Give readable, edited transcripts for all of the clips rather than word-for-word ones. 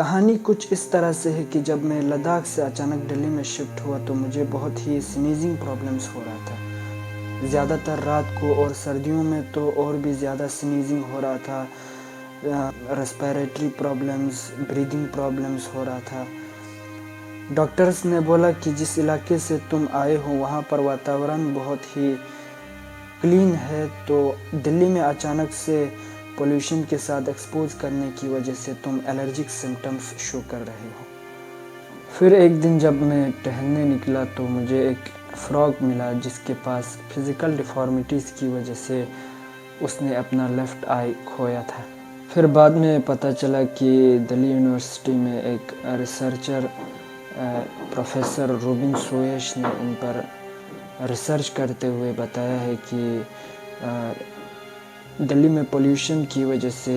कहानी कुछ इस तरह से है कि जब मैं लद्दाख से अचानक दिल्ली में शिफ्ट हुआ तो मुझे बहुत ही स्नीजिंग प्रॉब्लम्स हो रहा था। ज़्यादातर रात को और सर्दियों में तो और भी ज़्यादा स्नीजिंग हो रहा था। रेस्पिरेटरी प्रॉब्लम्स, ब्रीदिंग प्रॉब्लम्स हो रहा था। डॉक्टर्स ने बोला कि जिस इलाके से तुम आए हो वहाँ पर वातावरण बहुत ही क्लीन है, तो दिल्ली में अचानक से पोल्यूशन के साथ एक्सपोज करने की वजह से तुम एलर्जिक सिम्टम्स शो कर रहे हो। फिर एक दिन जब मैं टहलने निकला तो मुझे एक फ्रॉग मिला जिसके पास फिज़िकल डिफॉर्मिटीज़ की वजह से उसने अपना लेफ़्ट आई खोया था। फिर बाद में पता चला कि दिल्ली यूनिवर्सिटी में एक रिसर्चर प्रोफेसर रूबिन सोयश ने उन पर रिसर्च करते हुए बताया है कि दिल्ली में पोल्यूशन की वजह से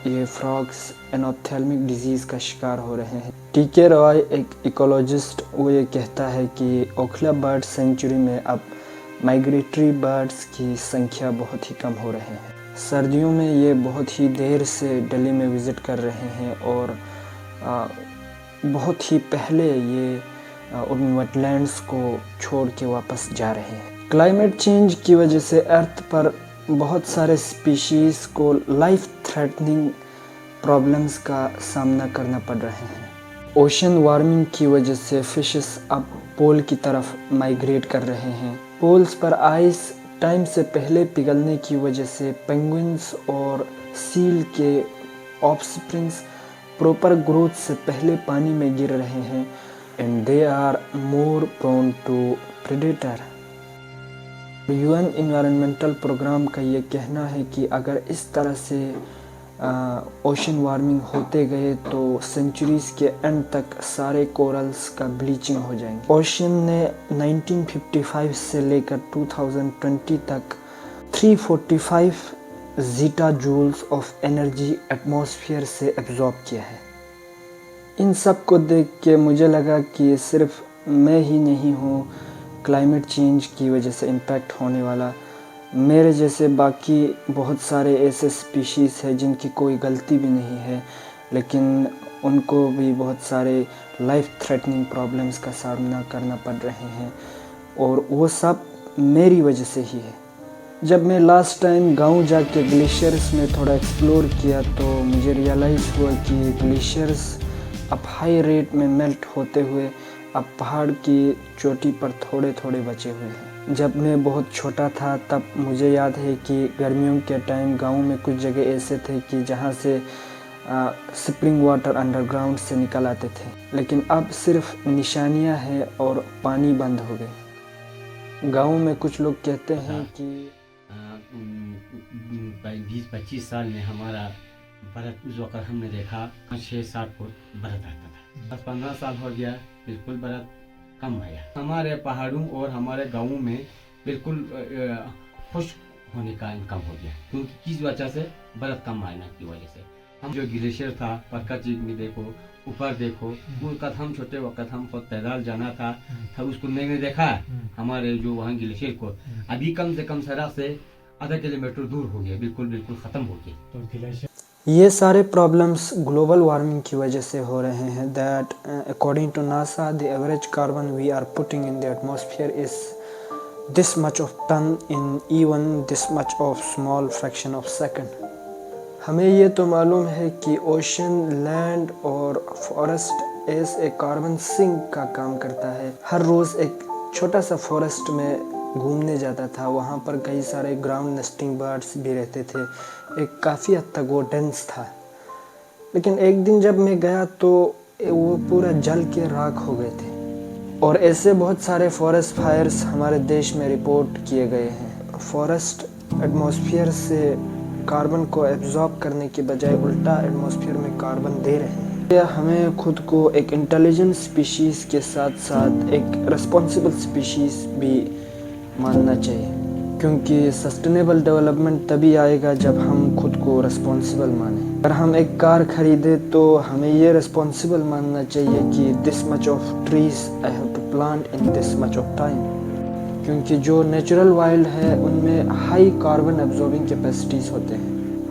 ये फ्रॉग्स एनोप्थेल्मिक डिजीज़ का शिकार हो रहे हैं। टीके रॉय एक इकोलॉजिस्ट, वो ये कहता है कि ओखला बर्ड सेंचुरी में अब माइग्रेटरी बर्ड्स की संख्या बहुत ही कम हो रहे हैं। सर्दियों में ये बहुत ही देर से दिल्ली में विज़िट कर रहे हैं और बहुत ही पहले ये उन वेटलैंड्स को छोड़ के वापस जा रहे हैं। क्लाइमेट चेंज की वजह से अर्थ पर बहुत सारे स्पीशीज़ को लाइफ थ्रेटनिंग प्रॉब्लम्स का सामना करना पड़ रहे हैं। ओशन वार्मिंग की वजह से फिशेस अब पोल की तरफ माइग्रेट कर रहे हैं। पोल्स पर आइस टाइम से पहले पिघलने की वजह से पेंगुइन्स और सील के ऑफस्प्रिंग्स प्रॉपर ग्रोथ से पहले पानी में गिर रहे हैं and they are more prone to predator. UN environmental programme का ये कहना है कि अगर इस तरह से ओशन वार्मिंग होते गए तो सेंचुरीज़ के एंड तक सारे कोरल्स का ब्लीचिंग हो जाएंगे। ओशन ने 1955 से लेकर 2020 तक 345 zeta joules of energy atmosphere से एब्जॉर्ब किया है। इन सब को देख के मुझे लगा कि सिर्फ मैं ही नहीं हूँ क्लाइमेट चेंज की वजह से इम्पैक्ट होने वाला। मेरे जैसे बाकी बहुत सारे ऐसे स्पीशीज़ हैं जिनकी कोई गलती भी नहीं है, लेकिन उनको भी बहुत सारे लाइफ थ्रेटनिंग प्रॉब्लम्स का सामना करना पड़ रहे हैं और वो सब मेरी वजह से ही है। जब मैं लास्ट टाइम गांव जाके ग्लेशियर्स में थोड़ा एक्सप्लोर किया तो मुझे रियलाइज़ हुआ कि ग्लेशियर्स अब हाई रेट में मेल्ट होते हुए अब पहाड़ की चोटी पर थोड़े थोड़े बचे हुए हैं। जब मैं बहुत छोटा था तब मुझे याद है कि गर्मियों के टाइम गांव में कुछ जगह ऐसे थे कि जहां से स्प्रिंग वाटर अंडरग्राउंड से निकल आते थे, लेकिन अब सिर्फ निशानियां हैं और पानी बंद हो गए। गांव में कुछ लोग कहते हैं कि 20-25 साल में हमारा बरत उस वक्त हमने देखा 6-7 फुट बरत आता था। 10-15 साल हो गया बिल्कुल बरत कम है। हमारे पहाड़ों और हमारे गाँवों में बिल्कुल खुश्क होने का इनकम हो गया, क्योंकि किस वजह से बरत कम आने की वजह से। हम जो ग्लेशियर था पक्का चीज में देखो, ऊपर देखो, उस वक्त हम छोटे वक्त हम खुद पैदल जाना था तब उसको मैंने देखा हमारे जो वहाँ ग्लेशियर को अभी कम से कम सड़क से आधा किलोमीटर दूर हो गया, बिल्कुल खत्म हो गया। ये सारे प्रॉब्लम्स ग्लोबल वार्मिंग की वजह से हो रहे हैं। That according to NASA the average carbon we are putting in the atmosphere is this much of ton in even this much of small fraction of second। हमें ये तो मालूम है कि ओशन, लैंड और forest as a carbon sink का काम करता है। हर रोज़ एक छोटा सा फॉरेस्ट में घूमने जाता था, वहाँ पर कई सारे ग्राउंड नेस्टिंग बर्ड्स भी रहते थे। एक काफ़ी हद तक वो डेंस था, लेकिन एक दिन जब मैं गया तो वो पूरा जल के राख हो गए थे। और ऐसे बहुत सारे फॉरेस्ट फायर्स हमारे देश में रिपोर्ट किए गए हैं। फॉरेस्ट एटमॉस्फेयर से कार्बन को एब्जॉर्ब करने के बजाय उल्टा एटमॉस्फेयर में कार्बन दे रहे हैं। हमें खुद को एक इंटेलिजेंट स्पीशीज़ के साथ साथ एक रिस्पॉन्सिबल स्पीशीज़ भी मानना चाहिए, क्योंकि सस्टेनेबल डेवलपमेंट तभी आएगा जब हम खुद को रिस्पॉन्सिबल मानें। अगर हम एक कार खरीदे तो हमें ये रिस्पॉन्सिबल मानना चाहिए कि this much of trees I have to plant in this much of time, क्योंकि जो नेचुरल वाइल्ड है उनमें हाई कार्बन एब्जॉर्बिंग कैपेसिटीज़ होते हैं।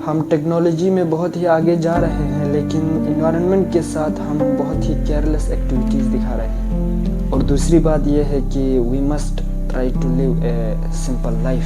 हम टेक्नोलॉजी में बहुत ही आगे जा रहे हैं, लेकिन इन्वायरमेंट के साथ हम बहुत ही केयरलेस एक्टिविटीज़ दिखा रहे हैं। और दूसरी बात यह है कि we must try to live a simple life.